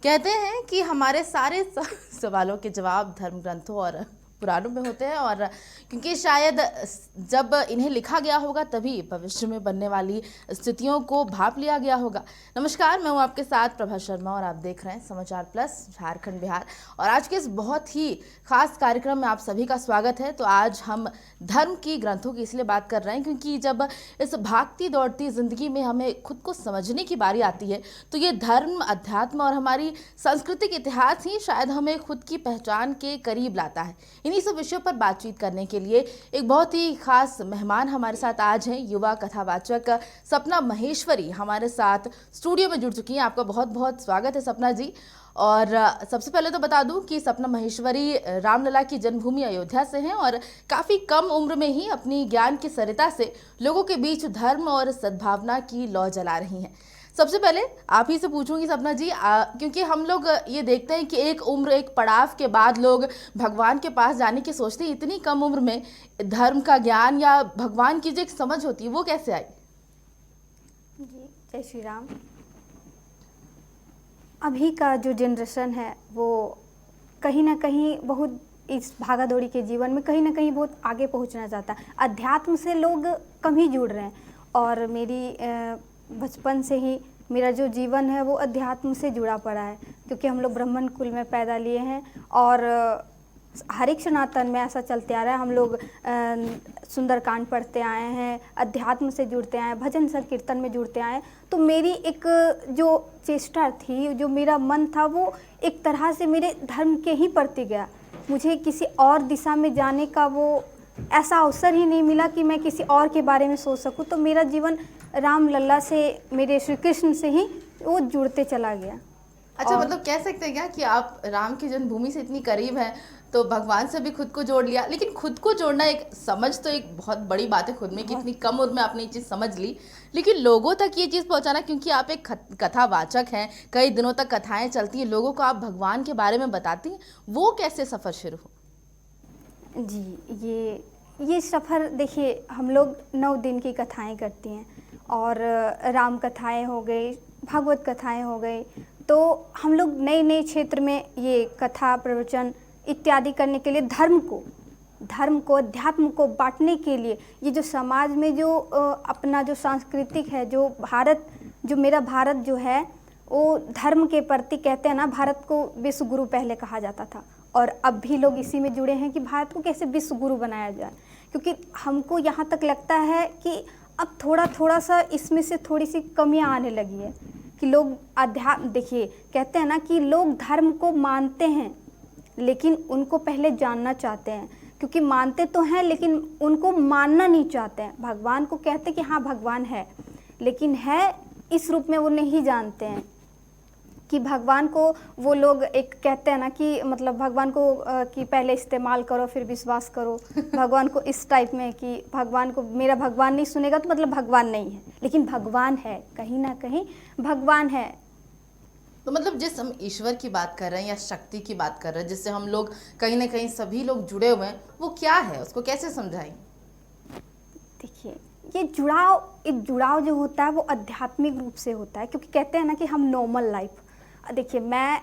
कहते हैं कि हमारे सारे सवालों के जवाब धर्म ग्रंथों और पुराणों में होते हैं, और क्योंकि शायद जब इन्हें लिखा गया होगा तभी भविष्य में बनने वाली स्थितियों को भाप लिया गया होगा। नमस्कार, मैं हूं आपके साथ प्रभा शर्मा और आप देख रहे हैं समाचार प्लस झारखंड बिहार। और आज के इस बहुत ही खास कार्यक्रम में आप सभी का स्वागत है। तो आज हम धर्म की ग्रंथों की इसलिए बात कर रहे हैं क्योंकि जब इस भागती दौड़ती जिंदगी में हमें खुद को समझने की बारी आती है तो ये धर्म, अध्यात्म और हमारी सांस्कृतिक इतिहास ही शायद हमें खुद की पहचान के करीब लाता है। इन्हीं सब विषयों पर बातचीत करने के लिए एक बहुत ही खास मेहमान हमारे साथ आज हैं। युवा कथावाचक सपना महेश्वरी हमारे साथ स्टूडियो में जुड़ चुकी हैं। आपका बहुत बहुत स्वागत है सपना जी। और सबसे पहले तो बता दूं कि सपना महेश्वरी रामलला की जन्मभूमि अयोध्या से हैं और काफ़ी कम उम्र में ही अपनी ज्ञान की सरिता से लोगों के बीच धर्म और सद्भावना की लौ जला रही हैं। सबसे पहले आप ही से पूछूंगी सपना जी, क्योंकि हम लोग ये देखते हैं कि एक उम्र, एक पड़ाव के बाद लोग भगवान के पास जाने की सोचते हैं। इतनी कम उम्र में धर्म का ज्ञान या भगवान की जो एक समझ होती है वो कैसे आई? जी, जय श्री राम। अभी का जो जनरेशन है वो कहीं ना कहीं बहुत इस भागा दौड़ी के जीवन में कहीं ना कहीं बहुत आगे पहुंचना चाहता है। अध्यात्म से लोग कम ही जुड़ रहे हैं और मेरी बचपन से ही मेरा जो जीवन है वो अध्यात्म से जुड़ा पड़ा है, क्योंकि हम लोग ब्राह्मण कुल में पैदा लिए हैं और हर एक सनातन में ऐसा चलते आ रहा है। हम लोग सुंदरकांड पढ़ते आए हैं, अध्यात्म से जुड़ते आए हैं, भजन संकीर्तन में जुड़ते आए हैं। तो मेरी एक जो चेष्टा थी, जो मेरा मन था, वो एक तरह से मेरे धर्म के ही प्रति गया। मुझे किसी और दिशा में जाने का वो ऐसा अवसर ही नहीं मिला कि मैं किसी और के बारे में सोच सकूं। तो मेरा जीवन रामलला से, मेरे श्री कृष्ण से ही वो जुड़ते चला गया। अच्छा, मतलब कह सकते हैं क्या कि आप राम की जन्मभूमि से इतनी करीब हैं तो भगवान से भी खुद को जोड़ लिया? लेकिन खुद को जोड़ना एक समझ तो एक बहुत बड़ी बात है खुद में कि इतनी कम उम्र में आपने ये चीज़ समझ ली, लेकिन लोगों तक ये चीज़ पहुंचाना, क्योंकि आप एक कथावाचक हैं, कई दिनों तक कथाएं चलती हैं, लोगों को आप भगवान के बारे में बताती हैं, वो कैसे सफ़र शुरू हो? जी, ये सफ़र देखिए, हम लोग 9 दिन की कथाएं करती हैं और राम कथाएं हो गई, भागवत कथाएं हो गई। तो हम लोग नए नए क्षेत्र में ये कथा प्रवचन इत्यादि करने के लिए धर्म को अध्यात्म को बांटने के लिए, ये जो समाज में जो अपना जो सांस्कृतिक है, जो मेरा भारत जो है वो धर्म के प्रति, कहते हैं ना, भारत को विश्व गुरु पहले कहा जाता था और अब भी लोग इसी में जुड़े हैं कि भारत को कैसे विश्व गुरु बनाया जाए। क्योंकि हमको यहाँ तक लगता है कि अब थोड़ा थोड़ा सा इसमें से थोड़ी सी कमियाँ आने लगी है कि लोग अध्यात्म, देखिए कहते हैं ना कि लोग धर्म को मानते हैं लेकिन उनको पहले जानना चाहते हैं, क्योंकि मानते तो हैं लेकिन उनको मानना नहीं चाहते हैं। भगवान को कहते हैं कि हाँ भगवान है, लेकिन है इस रूप में वो नहीं जानते हैं कि भगवान को वो लोग एक कहते हैं ना कि मतलब भगवान को कि पहले इस्तेमाल करो फिर विश्वास करो। भगवान को इस टाइप में कि भगवान को, मेरा भगवान नहीं सुनेगा तो मतलब भगवान नहीं है, लेकिन भगवान है, कहीं ना कहीं भगवान है। तो मतलब जिस हम ईश्वर की बात कर रहे हैं या शक्ति की बात कर रहे हैं, जिससे हम लोग कहीं ना कहीं सभी लोग जुड़े हुए हैं, वो क्या है, उसको कैसे समझाएंगे? देखिए, ये जुड़ाव जो होता है वो आध्यात्मिक रूप से होता है, क्योंकि कहते हैं ना कि हम नॉर्मल लाइफ, देखिए मैं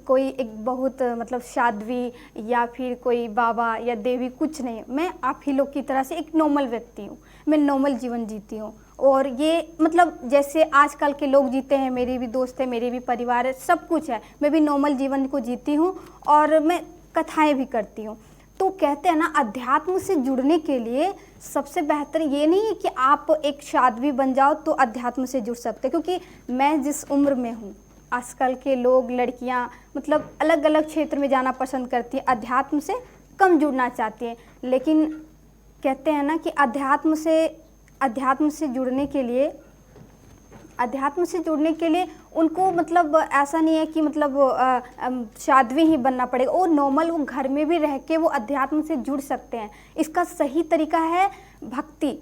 कोई एक बहुत मतलब साध्वी या फिर कोई बाबा या देवी कुछ नहीं, मैं आप ही लोग की तरह से एक नॉर्मल व्यक्ति हूँ। मैं नॉर्मल जीवन जीती हूँ और ये मतलब जैसे आजकल के लोग जीते हैं, मेरे भी दोस्त हैं, मेरे भी परिवार है, सब कुछ है, मैं भी नॉर्मल जीवन को जीती हूँ और मैं कथाएँ भी करती हूँ। तो कहते हैं ना, अध्यात्म से जुड़ने के लिए सबसे बेहतर ये नहीं है कि आप एक साध्वी बन जाओ तो अध्यात्म से जुड़ सकते, क्योंकि मैं जिस उम्र में हूँ, आजकल के लोग, लड़कियां मतलब अलग अलग क्षेत्र में जाना पसंद करती हैं, अध्यात्म से कम जुड़ना चाहती हैं। लेकिन कहते हैं ना कि अध्यात्म से जुड़ने के लिए उनको मतलब ऐसा नहीं है कि मतलब साध्वी ही बनना पड़ेगा, वो नॉर्मल, वो घर में भी रह के वो अध्यात्म से जुड़ सकते हैं। इसका सही तरीका है भक्ति।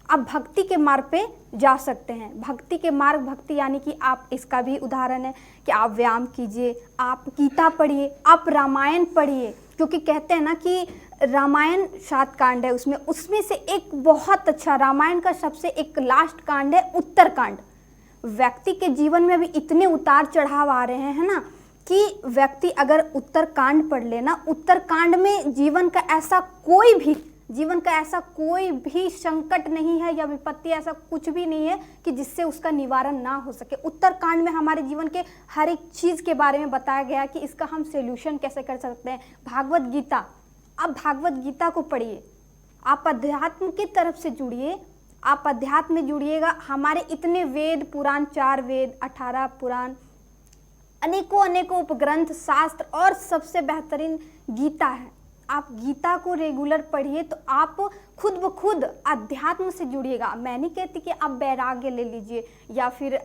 आप भक्ति के मार्ग पे जा सकते हैं। भक्ति यानी कि आप, इसका भी उदाहरण है कि आप व्यायाम कीजिए, आप गीता पढ़िए, आप रामायण पढ़िए, क्योंकि कहते हैं ना कि रामायण 7 कांड है, उसमें से एक बहुत अच्छा, रामायण का सबसे एक लास्ट कांड है उत्तरकांड। व्यक्ति के जीवन में भी इतने उतार चढ़ाव आ रहे हैं, है ना, कि व्यक्ति अगर उत्तरकांड पढ़ लेना, उत्तरकांड में जीवन का ऐसा कोई भी संकट नहीं है या विपत्ति, ऐसा कुछ भी नहीं है कि जिससे उसका निवारण ना हो सके। उत्तरकांड में हमारे जीवन के हर एक चीज के बारे में बताया गया कि इसका हम सोल्यूशन कैसे कर सकते हैं। भागवत गीता, आप भागवत गीता को पढ़िए, आप अध्यात्म की तरफ से जुड़िए, आप अध्यात्म में जुड़िएगा। हमारे इतने वेद पुराण, 4 वेद, 18 पुराण, अनेकों उपग्रंथ, शास्त्र, और सबसे बेहतरीन गीता है। आप गीता को रेगुलर पढ़िए तो आप खुद ब खुद अध्यात्म से जुड़िएगा। मैं नहीं कहती कि आप वैराग्य ले लीजिए या फिर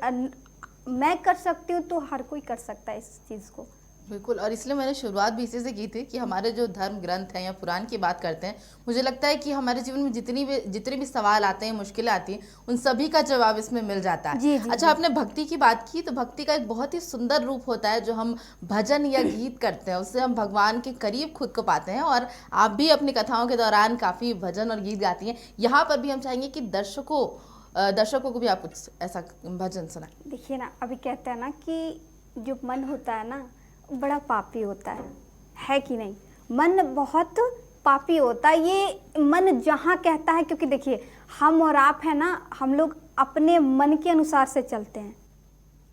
मैं कर सकती हूँ, तो हर कोई कर सकता है इस चीज़ को। बिल्कुल, और इसलिए मैंने शुरुआत भी इसी से की थी कि हमारे जो धर्म ग्रंथ हैं या पुराण की बात करते हैं, मुझे लगता है कि हमारे जीवन में जितने भी सवाल आते हैं, मुश्किलें आती हैं, उन सभी का जवाब इसमें मिल जाता है। जी, जी, अच्छा, आपने भक्ति की बात की, तो भक्ति का एक बहुत ही सुंदर रूप होता है जो हम भजन या गीत करते हैं, उससे हम भगवान के करीब खुद को पाते हैं। और आप भी अपनी कथाओं के दौरान काफ़ी भजन और गीत गाती हैं। यहाँ पर भी हम चाहेंगे कि दर्शकों को भी आप कुछ ऐसा भजन सुनाएं। देखिए ना, अभी कहते हैं ना कि जो मन होता है ना, बड़ा पापी होता है कि नहीं? मन बहुत पापी होता है। ये मन जहाँ कहता है, क्योंकि देखिए हम और आप है ना, हम लोग अपने मन के अनुसार से चलते हैं।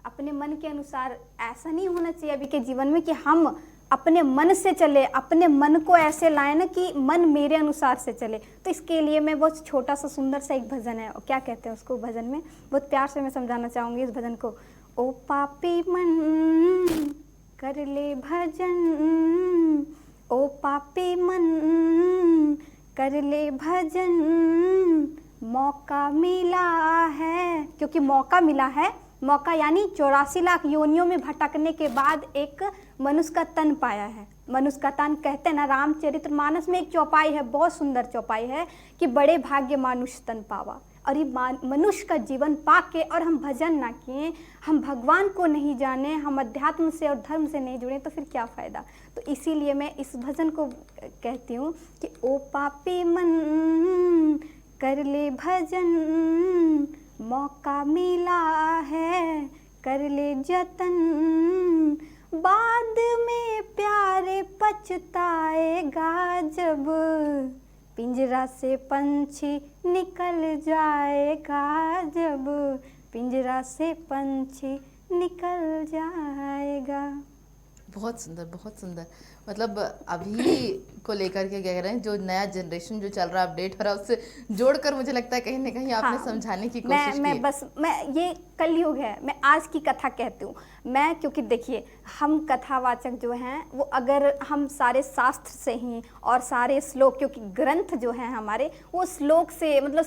अपने मन के अनुसार ऐसा नहीं होना चाहिए अभी के जीवन में कि हम अपने मन से चले, अपने मन को ऐसे लाए ना कि मन मेरे अनुसार से चले। तो इसके लिए मैं बहुत छोटा सा सुंदर सा एक भजन है, क्या कहते हैं उसको भजन में, बहुत प्यार से मैं समझाना चाहूँगी इस भजन को। ओ पापी मन कर ले भजन, ओ पापी मन कर ले भजन, मौका मिला है। क्योंकि मौका मिला है, मौका यानी 84 लाख योनियों में भटकने के बाद एक मनुष्य का तन पाया है। मनुष्य का तन कहते हैं ना, रामचरितमानस में एक चौपाई है, बहुत सुंदर चौपाई है कि बड़े भाग्य मानुष तन पावा। और ये मनुष्य का जीवन पाके और हम भजन ना किए, हम भगवान को नहीं जाने, हम अध्यात्म से और धर्म से नहीं जुड़े, तो फिर क्या फ़ायदा। तो इसीलिए मैं इस भजन को कहती हूँ कि ओ पापी मन कर ले भजन, मौका मिला है कर ले जतन, बाद में प्यारे पछताएगा जब पिंजरा से पंछी निकल जाएगा, जब पिंजरा से पंछी निकल जाएगा। बहुत सुंदर, बहुत सुंदर। मतलब अभी को लेकर के कह रहे हैं, जो नया जनरेशन जो चल रहा है, अपडेट हो रहा है, उससे जोड़कर मुझे लगता है कहीं ना कहीं आपने समझाने की कोशिश की। मैं ये कलयुग है, मैं आज की कथा कहती हूँ मैं, क्योंकि देखिए हम कथावाचक जो हैं वो, अगर हम सारे शास्त्र से ही और सारे श्लोक, क्योंकि ग्रंथ जो हैं हमारे वो श्लोक से मतलब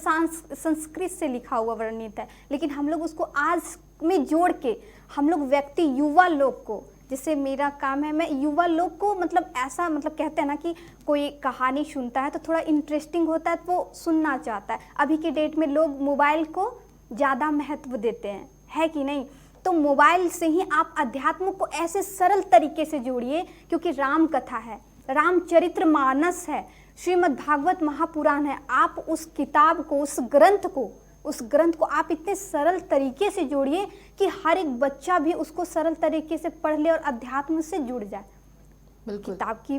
संस्कृत से लिखा हुआ वर्णित है, लेकिन हम लोग उसको आज में जोड़ के हम लोग व्यक्ति, युवा लोग को, जैसे मेरा काम है, मैं युवा लोग को मतलब ऐसा, मतलब कहते हैं ना कि कोई कहानी सुनता है तो थोड़ा इंटरेस्टिंग होता है तो वो सुनना चाहता है। अभी के डेट में लोग मोबाइल को ज़्यादा महत्व देते हैं, है कि नहीं? तो मोबाइल से ही आप अध्यात्म को ऐसे सरल तरीके से जोड़िए, क्योंकि राम कथा है, रामचरितमानस है, श्रीमद् भागवत महापुराण है। आप उस किताब को, उस ग्रंथ को आप इतने सरल तरीके से जोड़िए कि हर एक बच्चा भी उसको सरल तरीके से पढ़ ले और अध्यात्म से जुड़ जाए। बिल्कुल,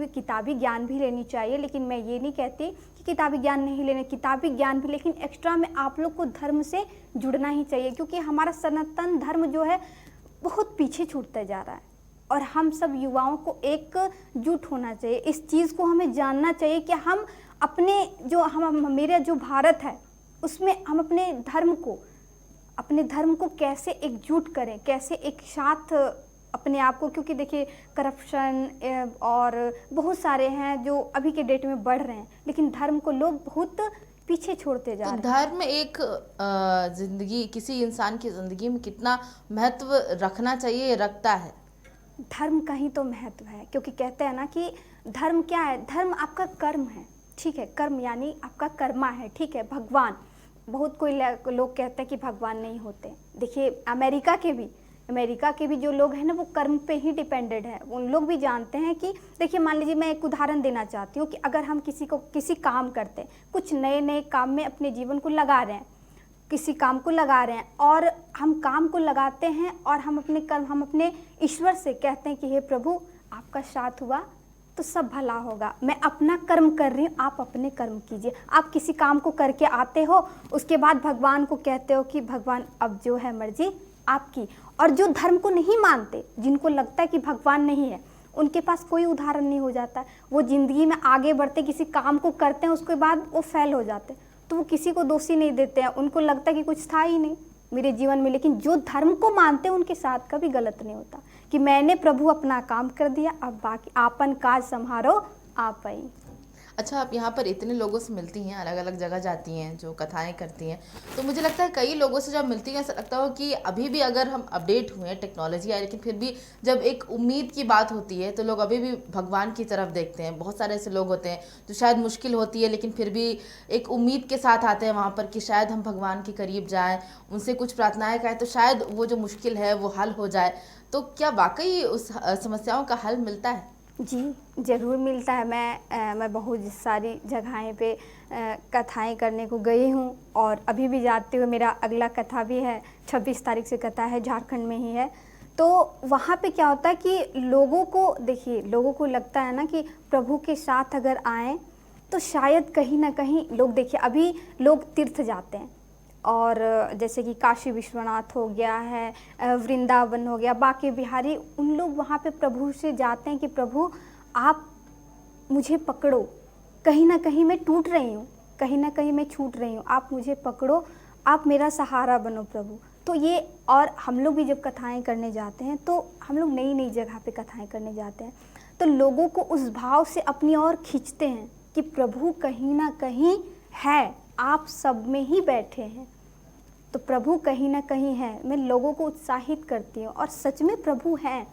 किताबी ज्ञान भी लेनी चाहिए, लेकिन मैं ये नहीं कहती कि किताबी ज्ञान नहीं लेना, किताबी ज्ञान भी, लेकिन एक्स्ट्रा में आप लोग को धर्म से जुड़ना ही चाहिए, क्योंकि हमारा सनातन धर्म जो है बहुत पीछे छूटता जा रहा है। और हम सब युवाओं को एकजुट होना चाहिए, इस चीज़ को हमें जानना चाहिए कि हम अपने मेरा जो भारत है उसमें हम अपने धर्म को कैसे एकजुट करें, कैसे एक साथ अपने आप को, क्योंकि देखिए करप्शन और बहुत सारे हैं जो अभी के डेट में बढ़ रहे हैं, लेकिन धर्म को लोग बहुत पीछे छोड़ते जा रहे हैं। धर्म एक जिंदगी, किसी इंसान की जिंदगी में कितना महत्व रखना चाहिए, रखता है। धर्म का ही तो महत्व है, क्योंकि कहते हैं ना कि धर्म क्या है, धर्म आपका कर्म है, ठीक है, कर्म यानी आपका कर्मा है, ठीक है। भगवान, बहुत कोई लोग कहते हैं कि भगवान नहीं होते। देखिए अमेरिका के भी जो लोग हैं ना वो कर्म पे ही डिपेंडेड है। उन लोग भी जानते हैं कि देखिए, मान लीजिए मैं एक उदाहरण देना चाहती हूँ कि अगर हम किसी काम करते हैं, कुछ नए काम में अपने जीवन को लगा रहे हैं, किसी काम को लगा रहे हैं और हम काम को लगाते हैं और हम अपने ईश्वर से कहते हैं कि हे प्रभु आपका साथ हुआ तो सब भला होगा, मैं अपना कर्म कर रही हूँ, आप अपने कर्म कीजिए। आप किसी काम को करके आते हो, उसके बाद भगवान को कहते हो कि भगवान अब जो है मर्जी आपकी। और जो धर्म को नहीं मानते, जिनको लगता है कि भगवान नहीं है, उनके पास कोई उदाहरण नहीं हो जाता है। वो जिंदगी में आगे बढ़ते किसी काम को करते हैं, उसके बाद वो फेल हो जाते हैं, तो वो किसी को दोषी नहीं देते हैं, उनको लगता है कि कुछ था ही नहीं मेरे जीवन में। लेकिन जो धर्म को मानते हैं उनके साथ कभी गलत नहीं होता कि मैंने प्रभु अपना काम कर दिया, अब बाकी आपन काज संहारो आप ही। अच्छा, आप यहाँ पर इतने लोगों से मिलती हैं, अलग अलग जगह जाती हैं, जो कथाएं करती हैं, तो मुझे लगता है कई लोगों से जब मिलती हैं ऐसा लगता हो कि अभी भी अगर हम अपडेट हुए हैं, टेक्नोलॉजी आई, लेकिन फिर भी जब एक उम्मीद की बात होती है तो लोग अभी भी भगवान की तरफ देखते हैं। बहुत सारे ऐसे लोग होते हैं जो शायद मुश्किल होती है लेकिन फिर भी एक उम्मीद के साथ आते हैं वहाँ पर कि शायद हम भगवान के करीब जाएँ, उनसे कुछ प्रार्थनाएँ करें तो शायद वो जो मुश्किल है वो हल हो जाए। तो क्या वाकई उस समस्याओं का हल मिलता है? जी ज़रूर मिलता है। मैं बहुत सारी जगहें पे कथाएं करने को गई हूँ और अभी भी जाते हुए मेरा अगला कथा भी है, 26 तारीख से कथा है, झारखंड में ही है। तो वहाँ पे क्या होता है कि लोगों को देखिए, लोगों को लगता है ना कि प्रभु के साथ अगर आएँ तो शायद कहीं ना कहीं लोग, देखिए अभी लोग तीर्थ जाते हैं और जैसे कि काशी विश्वनाथ हो गया है, वृंदावन हो गया, बांके बिहारी, उन लोग वहाँ पे प्रभु से जाते हैं कि प्रभु आप मुझे पकड़ो, कहीं ना कहीं मैं टूट रही हूँ, कहीं ना कहीं मैं छूट रही हूँ, आप मुझे पकड़ो, आप मेरा सहारा बनो प्रभु। तो ये, और हम लोग भी जब कथाएं करने जाते हैं तो हम लोग नई नई जगह पे कथाएं करने जाते हैं तो लोगों को उस भाव से अपनी ओर खींचते हैं कि प्रभु कहीं ना कहीं है, आप सब में ही बैठे हैं, तो प्रभु कहीं ना कहीं है। मैं लोगों को उत्साहित करती हूँ और सच में प्रभु हैं,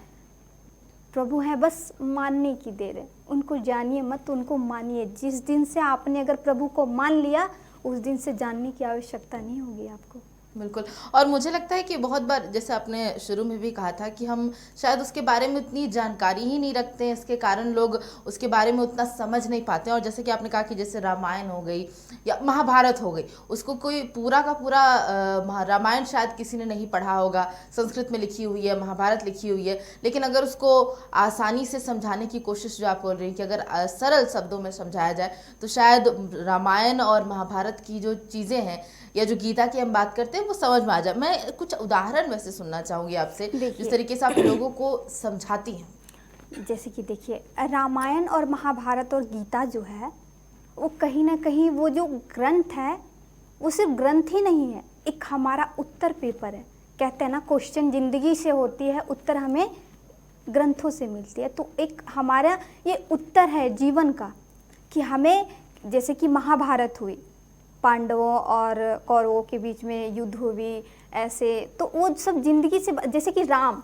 प्रभु हैं, बस मानने की देर है। उनको जानिए मत, उनको मानिए। जिस दिन से आपने अगर प्रभु को मान लिया, उस दिन से जानने की आवश्यकता नहीं होगी आपको। बिल्कुल। और मुझे लगता है कि बहुत बार, जैसे आपने शुरू में भी कहा था, कि हम शायद उसके बारे में उतनी जानकारी ही नहीं रखते हैं, इसके कारण लोग उसके बारे में उतना समझ नहीं पाते हैं। और जैसे कि आपने कहा कि जैसे रामायण हो गई या महाभारत हो गई, उसको कोई पूरा का पूरा रामायण शायद किसी ने नहीं पढ़ा होगा, संस्कृत में लिखी हुई है, महाभारत लिखी हुई है, लेकिन अगर उसको आसानी से समझाने की कोशिश, जो आप बोल रही हैं कि अगर सरल शब्दों में समझाया जाए तो शायद रामायण और महाभारत की जो चीज़ें हैं या जो गीता की हम बात करते हैं वो समझ में आ जाए। मैं कुछ उदाहरण वैसे सुनना चाहूँगी आपसे, जिस तरीके से आप लोगों को समझाती हैं। जैसे कि देखिए, रामायण और महाभारत और गीता जो है वो कहीं ना कहीं, वो जो ग्रंथ है वो सिर्फ ग्रंथ ही नहीं है, एक हमारा उत्तर पेपर है। कहते हैं ना, क्वेश्चन जिंदगी से होती है, उत्तर हमें ग्रंथों से मिलती है। तो एक हमारा ये उत्तर है जीवन का कि हमें, जैसे कि महाभारत हुई, पांडवों और कौरवों के बीच में युद्ध हुई, ऐसे तो वो सब जिंदगी से, जैसे कि राम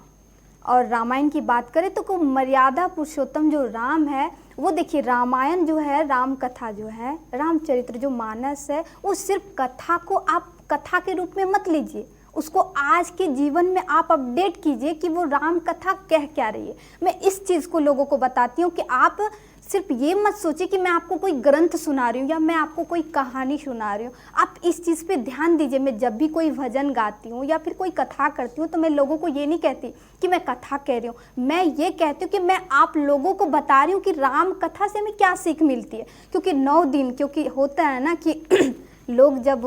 और रामायण की बात करें तो को मर्यादा पुरुषोत्तम जो राम है, वो देखिए रामायण जो है, राम कथा जो है, रामचरित्र जो मानस है, वो सिर्फ कथा को आप कथा के रूप में मत लीजिए, उसको आज के जीवन में आप अपडेट कीजिए कि वो राम कथा कह क्या रही है। मैं इस चीज़ को लोगों को बताती हूँ कि आप सिर्फ ये मत सोचिए कि मैं आपको कोई ग्रंथ सुना रही हूँ या मैं आपको कोई कहानी सुना रही हूँ। आप इस चीज़ पे ध्यान दीजिए। मैं जब भी कोई भजन गाती हूँ या फिर कोई कथा करती हूँ तो मैं लोगों को ये नहीं कहती कि मैं कथा कह रही हूँ, मैं ये कहती हूँ कि मैं आप लोगों को बता रही हूँ कि राम कथा से हमें क्या सीख मिलती है। क्योंकि 9 दिन, क्योंकि होता है ना कि लोग जब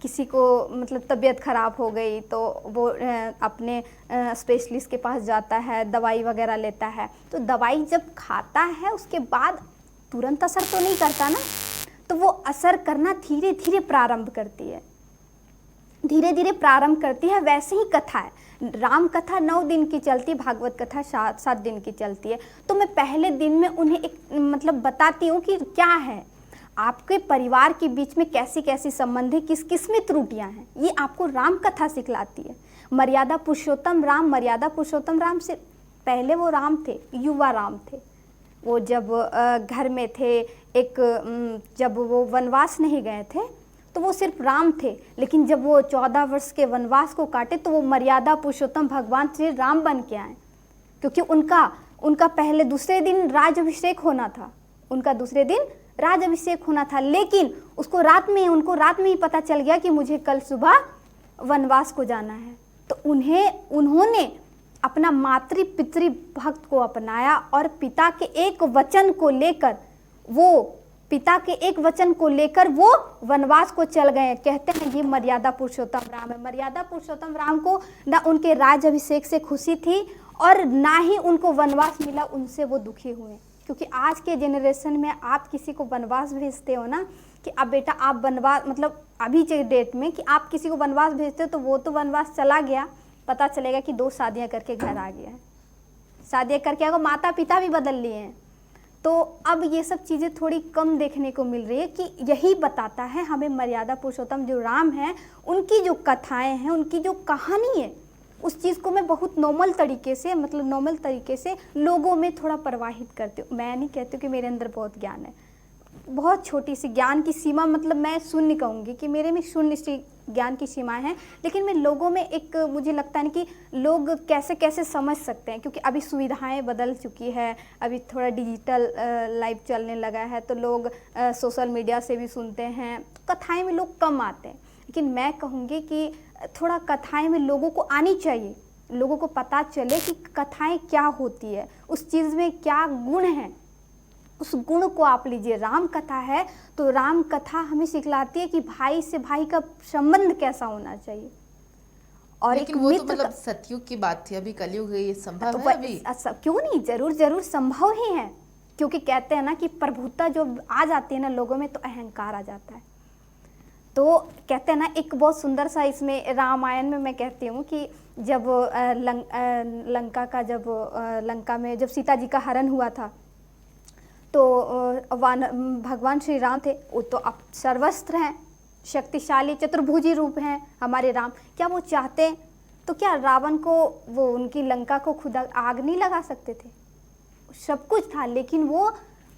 किसी को मतलब तबीयत ख़राब हो गई तो वो अपने स्पेशलिस्ट के पास जाता है, दवाई वगैरह लेता है, तो दवाई जब खाता है उसके बाद तुरंत असर तो नहीं करता ना, तो वो असर करना धीरे धीरे प्रारंभ करती है, धीरे धीरे प्रारंभ करती है। वैसे ही कथा है, राम कथा 9 दिन की चलती है, भागवत कथा 7 दिन की चलती है। तो मैं पहले दिन में उन्हें एक मतलब बताती हूँ कि क्या है, आपके परिवार के बीच में कैसी कैसी संबंधें, किस किस में त्रुटियां हैं, ये आपको राम कथा सिखलाती है। मर्यादा पुरुषोत्तम राम, मर्यादा पुरुषोत्तम राम से पहले वो राम थे, युवा राम थे। वो जब घर में थे, जब वो वनवास नहीं गए थे तो वो सिर्फ राम थे, लेकिन जब वो 14 वर्ष के वनवास को काटे तो वो मर्यादा पुरुषोत्तम भगवान श्री राम बन के आए, क्योंकि उनका पहले दूसरे दिन राज अभिषेक होना था, उनका दूसरे दिन राज होना था, लेकिन उसको उनको रात में ही पता चल गया कि मुझे कल सुबह वनवास को जाना है। तो उन्होंने अपना मातृ पितृ भक्त को अपनाया और पिता के एक वचन को लेकर वो वनवास को चल गए। कहते हैं ये मर्यादा पुरुषोत्तम राम है। मर्यादा पुरुषोत्तम राम को ना उनके राज अभिषेक से खुशी थी और ना ही उनको वनवास मिला, उनसे वो दुखी हुए। क्योंकि आज के जनरेशन में आप किसी को वनवास भेजते हो ना कि अब बेटा आप वनवास, मतलब अभी के डेट में कि आप किसी को वनवास भेजते हो तो वो तो वनवास चला गया, पता चलेगा कि 2 शादियां करके घर आ गया है, शादियां करके आगे माता पिता भी बदल लिए हैं। तो अब ये सब चीज़ें थोड़ी कम देखने को मिल रही है कि यही बताता है हमें मर्यादा पुरुषोत्तम जो राम हैं, उनकी जो कथाएं हैं, उनकी जो कहानी है, उस चीज़ को मैं बहुत नॉर्मल तरीके से लोगों में थोड़ा प्रवाहित करती हूँ। मैं नहीं कहती हूँ कि मेरे अंदर बहुत ज्ञान है, बहुत छोटी सी ज्ञान की सीमा, मतलब मैं शून्य कहूँगी कि मेरे में शून्य सी ज्ञान की सीमाएं हैं, लेकिन मैं लोगों में एक, मुझे लगता है कि लोग कैसे कैसे समझ सकते हैं, क्योंकि अभी सुविधाएं बदल चुकी है, अभी थोड़ा डिजिटल लाइफ चलने लगा है, तो लोग सोशल मीडिया से भी सुनते हैं, कथाएं में लोग कम आते हैं। लेकिन मैं कहूँगी कि थोड़ा कथाएं में लोगों को आनी चाहिए, लोगों को पता चले कि कथाएं क्या होती है, उस चीज़ में क्या गुण है, उस गुण को आप लीजिए। राम कथा है तो राम कथा हमें सिखलाती है कि भाई से भाई का संबंध कैसा होना चाहिए। और लेकिन एक वो तो मित्र मतलब सतयुग की बात थी, अभी कलयुग है, ये संभव तो है अभी? क्यों नहीं, जरूर संभव ही है, क्योंकि कहते हैं ना कि प्रभुता जो आ जाती है ना लोगों में तो अहंकार आ जाता है। तो कहते हैं ना, एक बहुत सुंदर सा इसमें रामायण में मैं कहती हूँ कि जब लंका में जब सीता जी का हरण हुआ था, तो भगवान श्री राम थे, वो तो अब सर्वस्त्र हैं, शक्तिशाली चतुर्भुजी रूप हैं हमारे राम। क्या वो चाहते तो क्या रावण को, वो उनकी लंका को खुद आग नहीं लगा सकते थे? सब कुछ था, लेकिन वो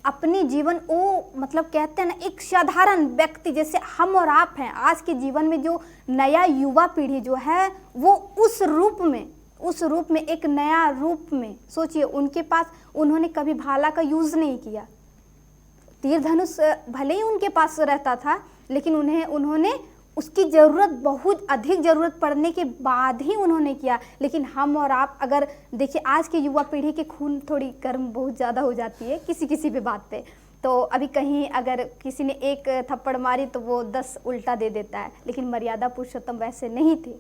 अपने जीवन, वो मतलब कहते हैं ना, एक साधारण व्यक्ति जैसे हम और आप हैं, आज के जीवन में जो नया युवा पीढ़ी जो है वो उस रूप में एक नया रूप में सोचिए, उनके पास, उन्होंने कभी भाला का यूज़ नहीं किया, तीर धनुष भले ही उनके पास रहता था, लेकिन उन्होंने उसकी ज़रूरत, बहुत अधिक ज़रूरत पड़ने के बाद ही उन्होंने किया। लेकिन हम और आप अगर देखिए, आज के युवा पीढ़ी के खून थोड़ी गर्म बहुत ज़्यादा हो जाती है किसी भी बात पे, तो अभी कहीं अगर किसी ने एक थप्पड़ मारी तो वो 10 उल्टा दे देता है। लेकिन मर्यादा पुरुषोत्तम वैसे नहीं थे।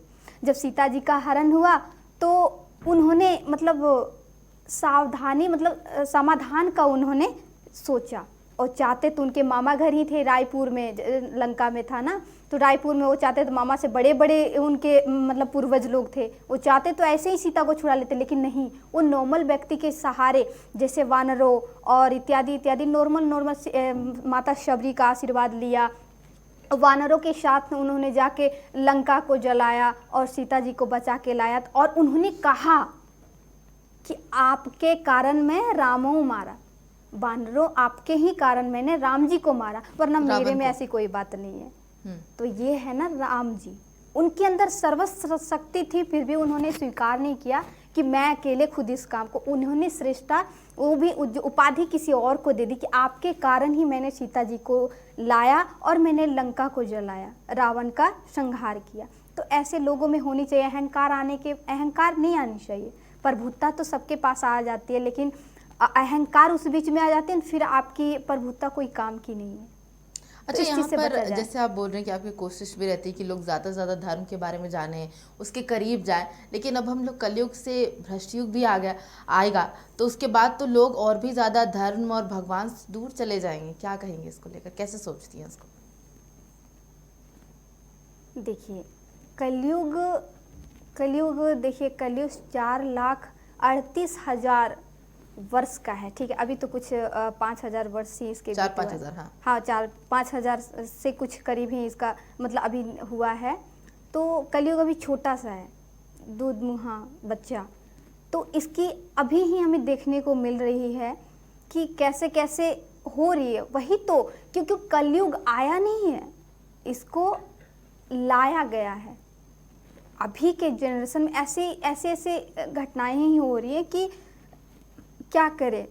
जब सीता जी का हरण हुआ तो उन्होंने मतलब सावधानी, मतलब समाधान का उन्होंने सोचा, और चाहते तो उनके मामा घर ही थे, रायपुर में, लंका में था ना, तो रायपुर में वो चाहते तो मामा से बड़े उनके मतलब पूर्वज लोग थे, वो चाहते तो ऐसे ही सीता को छुड़ा लेते, लेकिन नहीं, वो नॉर्मल व्यक्ति के सहारे, जैसे वानरों और इत्यादि नॉर्मल माता शबरी का आशीर्वाद लिया, वानरों के साथ उन्होंने जाके लंका को जलाया और सीता जी को बचा के लाया। और उन्होंने कहा कि आपके कारण मैं रामों मारा, वानरों आपके ही कारण मैंने राम जी को मारा, वरना मेरे में ऐसी कोई बात नहीं है। तो ये है ना राम जी, उनके अंदर सर्वस्व शक्ति थी, फिर भी उन्होंने स्वीकार नहीं किया कि मैं अकेले खुद इस काम को, उन्होंने श्रेष्ठता, वो भी उपाधि किसी और को दे दी कि आपके कारण ही मैंने सीता जी को लाया और मैंने लंका को जलाया, रावण का संहार किया। तो ऐसे लोगों में होनी चाहिए, अहंकार नहीं आनी चाहिए। प्रभुता तो सबके पास आ जाती है, लेकिन अहंकार उस बीच में आ जाते हैं, फिर आपकी प्रभुता कोई काम की नहीं है। अच्छा, यहाँ पर जैसे आप बोल रहे हैं कि आपकी कोशिश भी रहती है कि लोग ज़्यादा से ज़्यादा धर्म के बारे में जानें, उसके करीब जाएं, लेकिन अब हम लोग कलयुग से भ्रष्ट युग भी आएगा, तो उसके बाद तो लोग और भी ज़्यादा धर्म और भगवान से दूर चले जाएंगे। क्या कहेंगे इसको लेकर, कैसे सोचती हैं इसको? देखिए कलयुग 4,38,000 वर्ष का है, ठीक है। अभी तो कुछ 5,000 वर्ष ही इसके 4-5 हज़ार, हाँ 4-5 हज़ार से कुछ करीब ही इसका मतलब अभी हुआ है। तो कलयुग अभी छोटा सा है, दूध मुहा बच्चा, तो इसकी अभी ही हमें देखने को मिल रही है कि कैसे कैसे हो रही है। वही तो, क्योंकि कलयुग आया नहीं है, इसको लाया गया है। अभी के जनरेशन में ऐसे घटनाएं ही हो रही है कि क्या करें,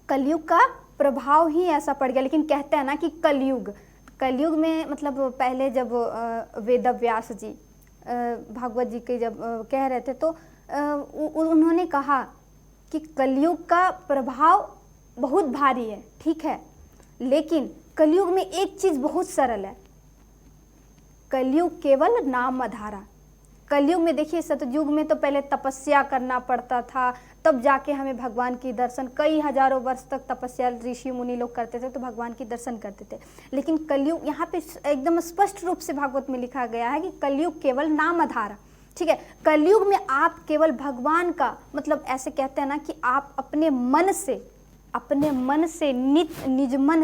कलयुग का प्रभाव ही ऐसा पड़ गया। लेकिन कहते हैं ना कि कलयुग, कलयुग में मतलब पहले जब वेद व्यास जी भागवत जी के जब कह रहे थे तो उन्होंने कहा कि कलयुग का प्रभाव बहुत भारी है, ठीक है, लेकिन कलयुग में एक चीज़ बहुत सरल है, कलयुग केवल नाम आधारा। कलयुग में देखिए, सतयुग में तो पहले तपस्या करना पड़ता था, तब जाके हमें भगवान की दर्शन, कई हजारों वर्ष तक तपस्या ऋषि मुनि लोग करते थे तो भगवान की दर्शन करते थे। लेकिन कलयुग, यहाँ पे एकदम स्पष्ट रूप से भागवत में लिखा गया है कि कलयुग केवल नाम आधारा, ठीक है। कलयुग में आप केवल भगवान का, मतलब ऐसे कहते हैं ना कि आप अपने मन से निजमन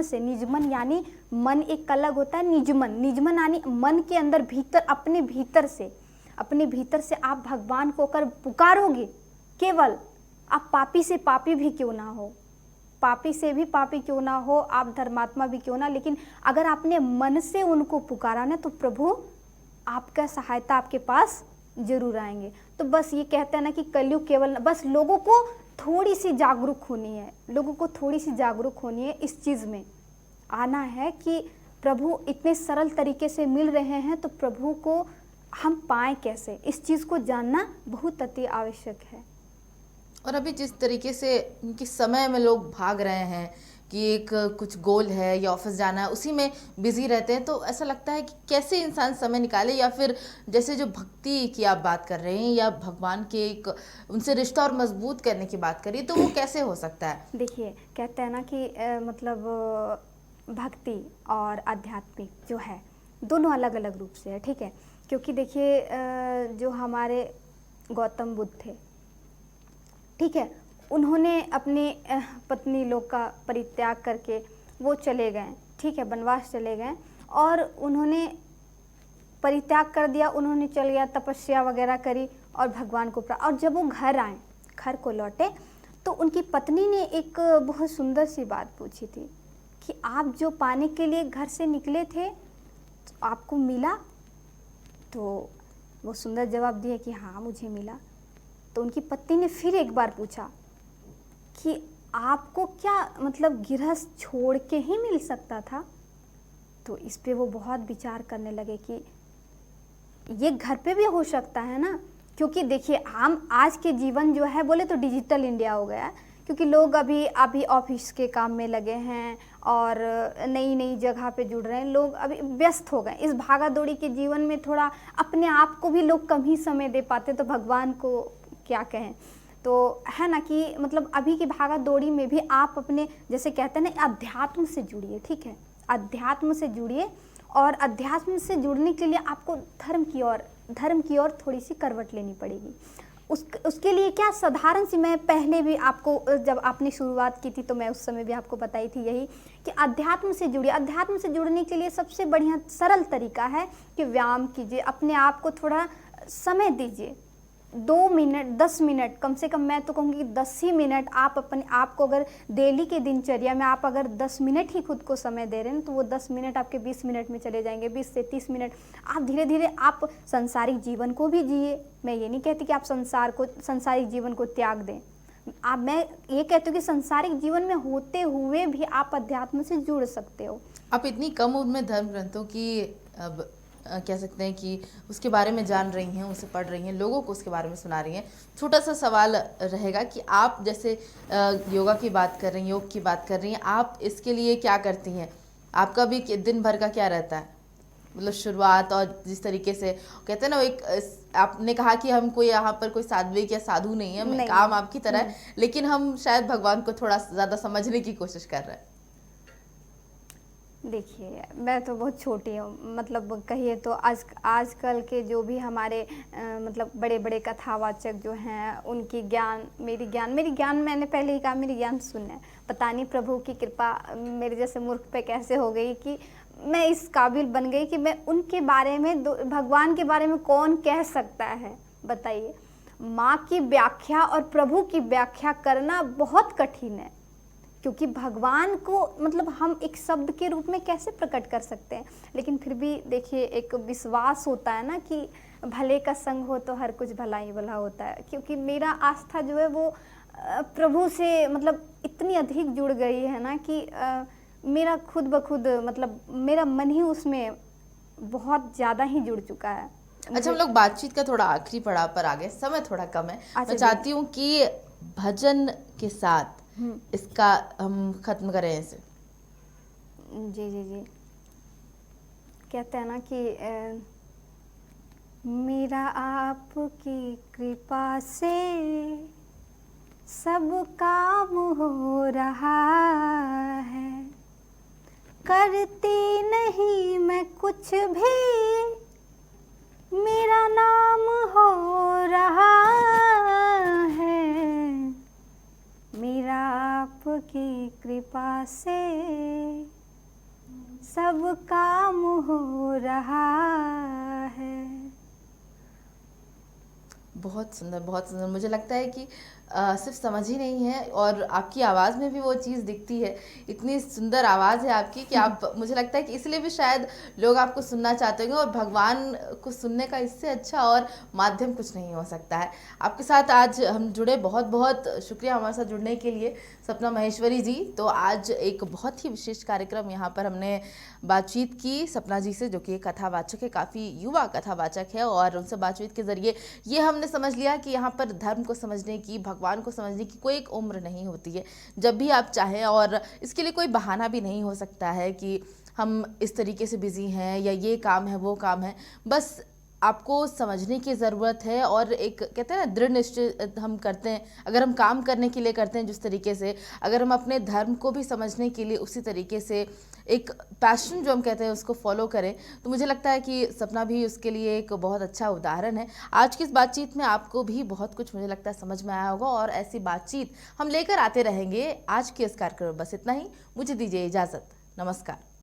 से, निजमन यानी मन एक अलग होता है, निजमन यानी मन के अंदर भीतर, अपने भीतर से आप भगवान को कर पुकारोगे, केवल आप पापी से पापी भी क्यों ना हो, पापी से भी पापी क्यों ना हो, आप धर्मात्मा भी क्यों ना, लेकिन अगर आपने मन से उनको पुकारा ना तो प्रभु आपका सहायता आपके पास जरूर आएंगे। तो बस ये कहते हैं ना कि कलयुग केवल, बस लोगों को थोड़ी सी जागरूक होनी है, लोगों को थोड़ी सी जागरूक होनी है, इस चीज़ में आना है कि प्रभु इतने सरल तरीके से मिल रहे हैं तो प्रभु को हम पाएं कैसे, इस चीज़ को जानना बहुत अति आवश्यक है। और अभी जिस तरीके से उनके समय में लोग भाग रहे हैं कि एक कुछ गोल है या ऑफिस जाना है, उसी में बिजी रहते हैं, तो ऐसा लगता है कि कैसे इंसान समय निकाले, या फिर जैसे जो भक्ति की आप बात कर रहे हैं या भगवान के एक उनसे रिश्ता और मजबूत करने की बात करिए, तो वो कैसे हो सकता है? देखिए, कहते हैं ना कि मतलब भक्ति और आध्यात्मिक जो है दोनों अलग अलग रूप से है, ठीक है। क्योंकि देखिए जो हमारे गौतम बुद्ध थे, ठीक है, उन्होंने अपनी पत्नी लोग का परित्याग करके वो चले गए, ठीक है, वनवास चले गए, और उन्होंने परित्याग कर दिया, उन्होंने चल गया, तपस्या वगैरह करी और भगवान को और जब वो घर आए, घर को लौटे, तो उनकी पत्नी ने एक बहुत सुंदर सी बात पूछी थी कि आप जो पाने के लिए घर से निकले थे तो आपको मिला? तो वो सुंदर जवाब दिए कि हाँ मुझे मिला। तो उनकी पत्नी ने फिर एक बार पूछा कि आपको क्या मतलब गृहस्थ छोड़ के ही मिल सकता था? तो इस पे वो बहुत विचार करने लगे कि ये घर पे भी हो सकता है ना, क्योंकि देखिए हम आज के जीवन जो है बोले तो डिजिटल इंडिया हो गया है, क्योंकि लोग अभी ऑफिस के काम में लगे हैं और नई नई जगह पे जुड़ रहे हैं, लोग अभी व्यस्त हो गए। इस भागा दौड़ी के जीवन में थोड़ा अपने आप को भी लोग कम ही समय दे पाते, तो भगवान को क्या कहें। तो है ना कि मतलब अभी की भागा दौड़ी में भी आप अपने, जैसे कहते हैं ना, अध्यात्म से जुड़िए, ठीक है, अध्यात्म से जुड़िए, और अध्यात्म से जुड़ने के लिए आपको धर्म की ओर थोड़ी सी करवट लेनी पड़ेगी। उसके लिए क्या, साधारण सी, मैं पहले भी आपको जब आपने शुरुआत की थी तो मैं उस समय भी आपको बताई थी यही कि अध्यात्म से जुड़िए। अध्यात्म से जुड़ने के लिए सबसे बढ़िया सरल तरीका है कि व्यायाम कीजिए, अपने आप को थोड़ा समय दीजिए, 2 मिनट 10 मिनट, कम से कम मैं तो कहूँगी 10 ही मिनट आप अपने आप को, अगर डेली के दिनचर्या में आप अगर 10 मिनट ही खुद को समय दे रहे हैं तो वो 10 मिनट आपके 20 मिनट में चले जाएंगे, 20 से 30 मिनट आप धीरे धीरे आप संसारिक जीवन को भी जिए। मैं ये नहीं कहती कि आप संसारिक जीवन को त्याग दें, मैं ये कहती हूँ कि संसारिक जीवन में होते हुए भी आप अध्यात्म से जुड़ सकते हो। आप इतनी कम उम्र में धर्म ग्रंथों की अब कह सकते हैं कि उसके बारे में जान रही हैं, उसे पढ़ रही हैं, लोगों को उसके बारे में सुना रही हैं। छोटा सा सवाल रहेगा कि आप जैसे योगा की बात कर रही हैं, योग की बात कर रही हैं, आप इसके लिए क्या करती हैं? आपका भी दिन भर का क्या रहता है, मतलब शुरुआत, और जिस तरीके से कहते हैं ना, एक आपने कहा कि हम कोई यहाँ पर कोई साध्विक या साधु नहीं है, नहीं। काम आपकी तरह है, लेकिन हम शायद भगवान को थोड़ा ज़्यादा समझने की कोशिश कर रहे हैं। देखिए, मैं तो बहुत छोटी हूँ, मतलब कहिए तो आजकल के जो भी हमारे मतलब बड़े बड़े कथावाचक जो हैं, उनकी मेरी ज्ञान मैंने पहले ही कहा, मेरी ज्ञान शून्य है। पता नहीं प्रभु की कृपा मेरे जैसे मूर्ख पे कैसे हो गई कि मैं इस काबिल बन गई कि मैं उनके बारे में, भगवान के बारे में कौन कह सकता है बताइए। माँ की व्याख्या और प्रभु की व्याख्या करना बहुत कठिन है, क्योंकि भगवान को मतलब हम एक शब्द के रूप में कैसे प्रकट कर सकते हैं। लेकिन फिर भी देखिए, एक विश्वास होता है ना कि भले का संग हो तो हर कुछ भला ही भला होता है, क्योंकि मेरा आस्था जो है वो प्रभु से मतलब इतनी अधिक जुड़ गई है ना कि मेरा खुद ब खुद मतलब मेरा मन ही उसमें बहुत ज़्यादा ही जुड़ चुका है। अच्छा, हम लोग बातचीत का थोड़ा आखिरी पड़ाव पर आ गए, समय थोड़ा कम है। अच्छा मैं जी। चाहती हूँ कि भजन के साथ इसका हम खत्म करें इसे। जी जी जी। कहते हैं ना कि मेरा आपकी कृपा से सब काम हो रहा है, करती नहीं मैं कुछ भी, मेरा नाम हो रहा है, मेरा आपकी कृपा से सब काम हो रहा है। बहुत सुंदर, बहुत सुंदर। मुझे लगता है कि सिर्फ समझ ही नहीं है और आपकी आवाज़ में भी वो चीज़ दिखती है। इतनी सुंदर आवाज़ है आपकी कि आप, मुझे लगता है कि इसलिए भी शायद लोग आपको सुनना चाहते होंगे, और भगवान को सुनने का इससे अच्छा और माध्यम कुछ नहीं हो सकता है। आपके साथ आज हम जुड़े, बहुत बहुत शुक्रिया हमारे साथ जुड़ने के लिए सपना महेश्वरी जी। तो आज एक बहुत ही विशेष कार्यक्रम यहाँ पर हमने बातचीत की सपना जी से, जो कि एक कथावाचक है, काफ़ी युवा कथावाचक है, और उनसे बातचीत के ज़रिए ये हमने समझ लिया कि यहाँ पर धर्म को समझने की, भगवान को समझने की कोई एक उम्र नहीं होती है, जब भी आप चाहें। और इसके लिए कोई बहाना भी नहीं हो सकता है कि हम इस तरीके से बिजी हैं या ये काम है वो काम है। बस आपको समझने की ज़रूरत है, और एक कहते हैं ना दृढ़ निश्चय हम करते हैं, अगर हम काम करने के लिए करते हैं जिस तरीके से, अगर हम अपने धर्म को भी समझने के लिए उसी तरीके से एक पैशन जो हम कहते हैं उसको फॉलो करें, तो मुझे लगता है कि सपना भी उसके लिए एक बहुत अच्छा उदाहरण है। आज की इस बातचीत में आपको भी बहुत कुछ मुझे लगता है समझ में आया होगा, और ऐसी बातचीत हम लेकर आते रहेंगे। आज के इस कार्यक्रम में बस इतना ही, मुझे दीजिए इजाज़त, नमस्कार।